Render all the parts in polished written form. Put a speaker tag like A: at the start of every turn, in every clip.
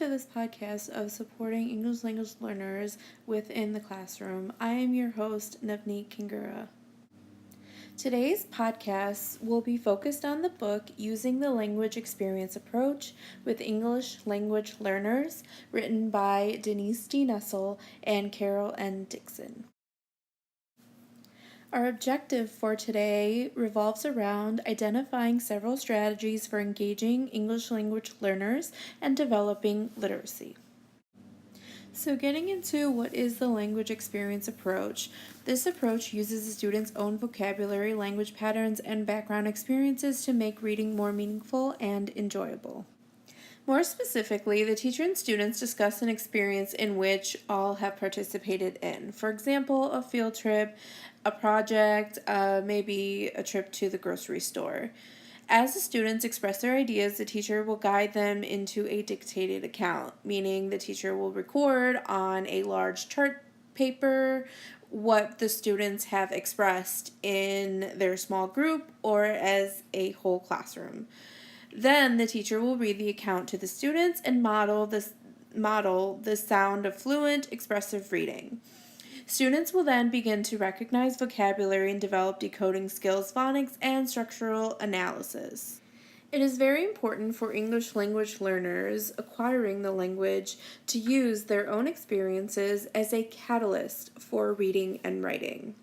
A: to this podcast of supporting English language learners within the classroom. I am your host, Navneet Khangura. Today's podcast will be focused on the book Using the Language Experience Approach with English Language Learners, written by Denise D. Nessel and Carol N. Dixon. Our objective for today revolves around identifying several strategies for engaging English language learners and developing literacy. So getting into what is the language experience approach, this approach uses the student's own vocabulary, language patterns, and background experiences to make reading more meaningful and enjoyable. More specifically, the teacher and students discuss an experience in which all have participated in. For example, a field trip, a project, maybe a trip to the grocery store. As the students express their ideas, the teacher will guide them into a dictated account, meaning the teacher will record on a large chart paper what the students have expressed in their small group or as a whole classroom. Then the teacher will read the account to the students and model the sound of fluent, expressive reading. Students will then begin to recognize vocabulary and develop decoding skills, phonics, and structural analysis. It is very important for English language learners acquiring the language to use their own experiences as a catalyst for reading and writing.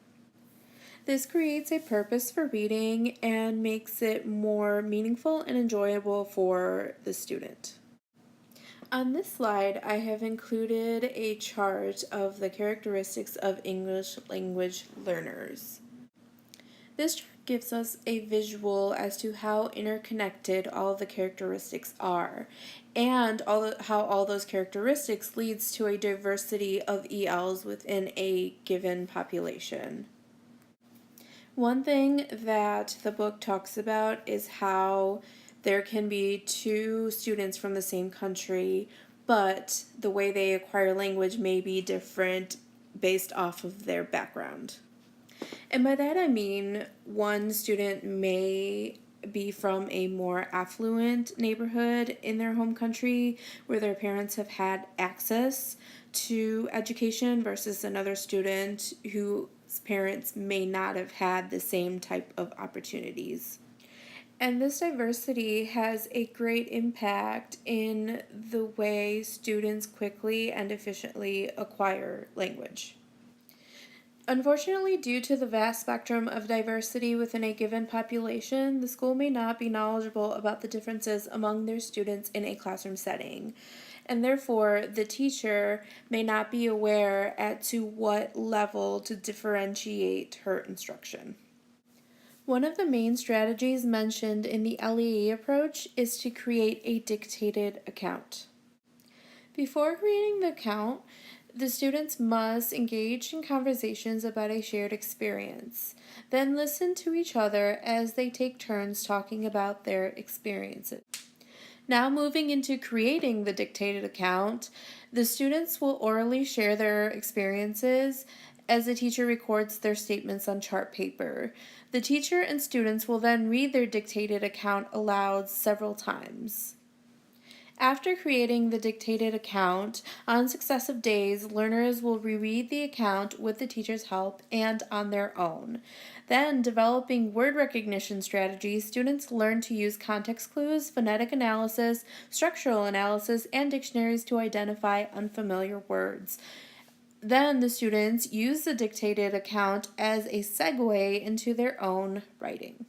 A: This creates a purpose for reading and makes it more meaningful and enjoyable for the student. On this slide, I have included a chart of the characteristics of English language learners. This chart gives us a visual as to how interconnected all of the characteristics are, and how all those characteristics leads to a diversity of ELs within a given population. One thing that the book talks about is how there can be two students from the same country, but the way they acquire language may be different based off of their background. And by that I mean one student may be from a more affluent neighborhood in their home country where their parents have had access to education versus another student whose parents may not have had the same type of opportunities. And this diversity has a great impact in the way students quickly and efficiently acquire language. Unfortunately, due to the vast spectrum of diversity within a given population, the school may not be knowledgeable about the differences among their students in a classroom setting, and therefore the teacher may not be aware as to what level to differentiate her instruction. One of the main strategies mentioned in the LEA approach is to create a dictated account. Before creating the account, the students must engage in conversations about a shared experience, then listen to each other as they take turns talking about their experiences. Now moving into creating the dictated account, the students will orally share their experiences as the teacher records their statements on chart paper. The teacher and students will then read their dictated account aloud several times. After creating the dictated account, on successive days, learners will reread the account with the teacher's help and on their own. Then, developing word recognition strategies, students learn to use context clues, phonetic analysis, structural analysis, and dictionaries to identify unfamiliar words. Then the students use the dictated account as a segue into their own writing.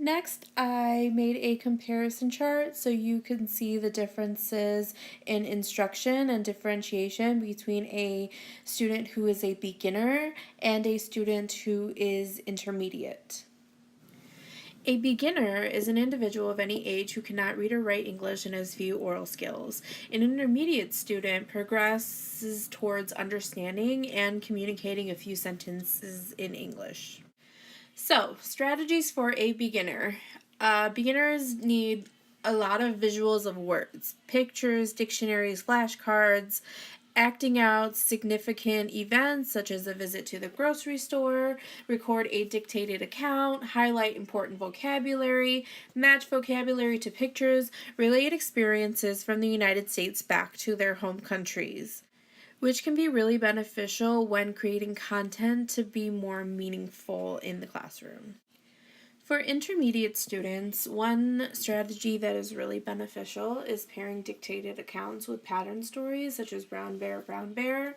A: Next, I made a comparison chart so you can see the differences in instruction and differentiation between a student who is a beginner and a student who is intermediate. A beginner is an individual of any age who cannot read or write English and has few oral skills. An intermediate student progresses towards understanding and communicating a few sentences in English. So, strategies for a beginner. Beginners need a lot of visuals of words, pictures, dictionaries, flashcards, acting out significant events such as a visit to the grocery store, record a dictated account, highlight important vocabulary, match vocabulary to pictures, relate experiences from the United States back to their home countries, which can be really beneficial when creating content to be more meaningful in the classroom. For intermediate students, one strategy that is really beneficial is pairing dictated accounts with pattern stories such as Brown Bear, Brown Bear.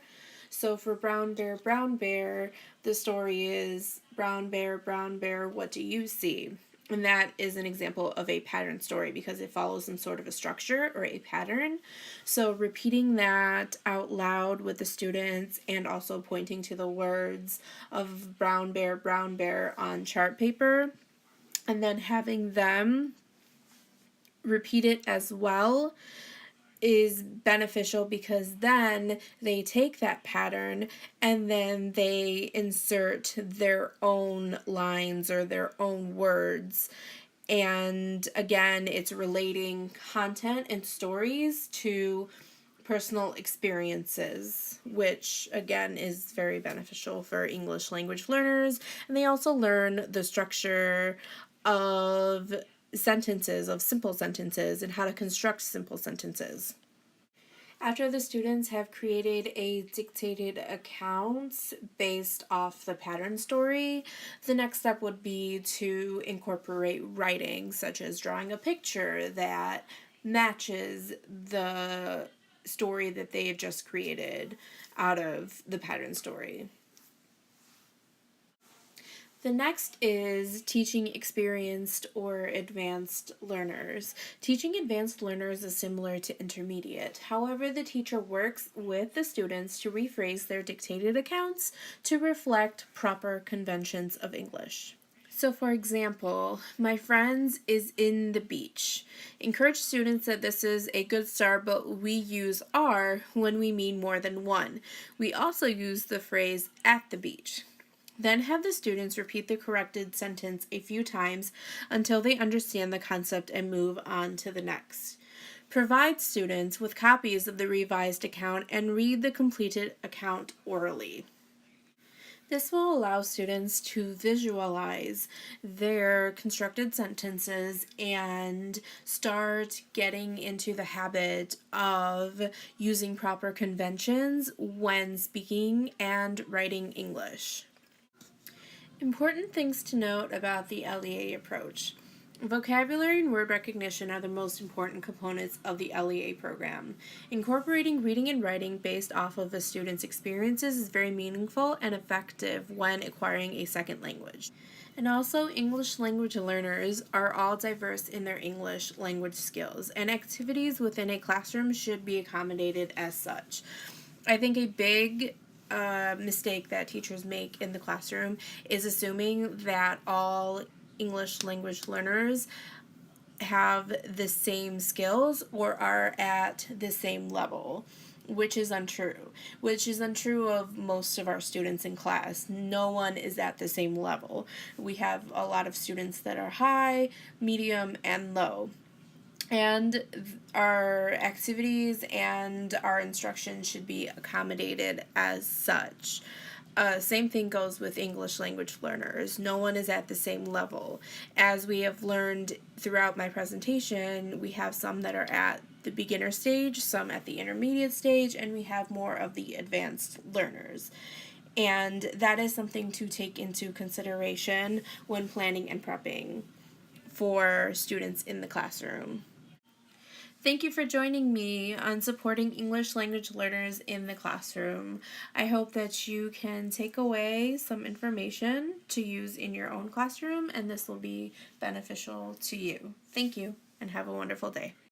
A: So for Brown Bear, Brown Bear, the story is Brown Bear, what do you see? And that is an example of a pattern story because it follows some sort of a structure or a pattern. So repeating that out loud with the students and also pointing to the words of Brown Bear on chart paper, and then having them repeat it as well is beneficial because then they take that pattern and then they insert their own lines or their own words. And again, it's relating content and stories to personal experiences, which again is very beneficial for English language learners. And they also learn the structure of sentences, of simple sentences, and how to construct simple sentences. After the students have created a dictated account based off the pattern story, the next step would be to incorporate writing, such as drawing a picture that matches the story that they have just created out of the pattern story. The next is teaching experienced or advanced learners. Teaching advanced learners is similar to intermediate. However, the teacher works with the students to rephrase their dictated accounts to reflect proper conventions of English. So for example, my friends is in the beach. Encourage students that this is a good start, but we use are when we mean more than one. We also use the phrase at the beach. Then have the students repeat the corrected sentence a few times until they understand the concept and move on to the next. Provide students with copies of the revised account and read the completed account orally. This will allow students to visualize their constructed sentences and start getting into the habit of using proper conventions when speaking and writing English. Important things to note about the LEA approach. Vocabulary and word recognition are the most important components of the LEA program. Incorporating reading and writing based off of a student's experiences is very meaningful and effective when acquiring a second language. And also, English language learners are all diverse in their English language skills, and activities within a classroom should be accommodated as such. I think a big mistake that teachers make in the classroom is assuming that all English language learners have the same skills or are at the same level, which is untrue. Which is untrue of most of our students in class. No one is at the same level. We have a lot of students that are high, medium, and low. And our activities and our instruction should be accommodated as such. Same thing goes with English language learners. No one is at the same level. As we have learned throughout my presentation, we have some that are at the beginner stage, some at the intermediate stage, and we have more of the advanced learners. And that is something to take into consideration when planning and prepping for students in the classroom. Thank you for joining me on supporting English language learners in the classroom. I hope that you can take away some information to use in your own classroom, and this will be beneficial to you. Thank you, and have a wonderful day.